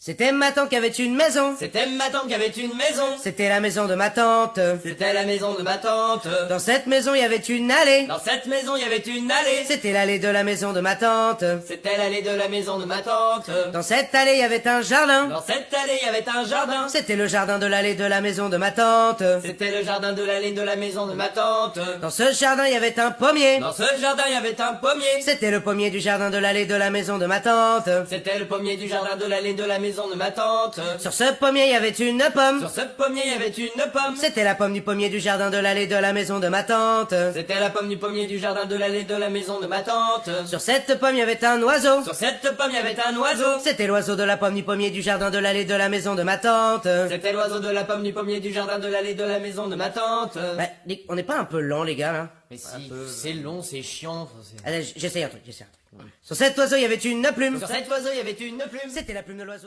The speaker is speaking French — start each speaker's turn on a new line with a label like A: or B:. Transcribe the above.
A: C'était ma tante qui avait une maison.
B: C'était ma tante qui avait une maison.
A: C'était la maison de ma tante.
B: C'était la maison de ma tante.
A: Dans cette maison, il y avait une allée.
B: Dans cette maison, il y avait une allée.
A: C'était l'allée de la maison de ma tante.
B: C'était l'allée de la maison de ma tante.
A: Dans cette allée, il y avait un jardin.
B: Dans cette allée, il y avait un jardin.
A: C'était le jardin de l'allée de la maison de ma tante.
B: C'était le jardin de l'allée de la maison de ma tante.
A: Dans ce jardin, il y avait un pommier.
B: Dans ce jardin, il y avait un pommier.
A: C'était le pommier du jardin de l'allée de la maison de ma tante.
B: C'était le pommier du jardin de l'allée de la maison de ma tante.
A: Sur ce pommier, il y avait une pomme.
B: Sur ce pommier, il y avait une pomme.
A: C'était la pomme du pommier du jardin de l'allée de la maison de ma tante.
B: C'était la pomme du pommier du jardin de l'allée de la maison de ma tante.
A: Sur cette pomme, il y avait un oiseau.
B: Sur cette pomme, il y avait un oiseau.
A: C'était l'oiseau de la pomme du pommier du jardin de l'allée de la maison de ma tante.
B: C'était l'oiseau de la pomme du pommier du jardin de l'allée de la maison de ma tante.
A: Bah, on n'est pas un peu lent, les gars, là?
B: Mais si, c'est long, c'est chiant.
A: Allez, j'essaye un truc, Sur cet oiseau, il y avait une plume.
B: Sur cet oiseau, il y avait une plume.
A: C'était la plume de l'oiseau de...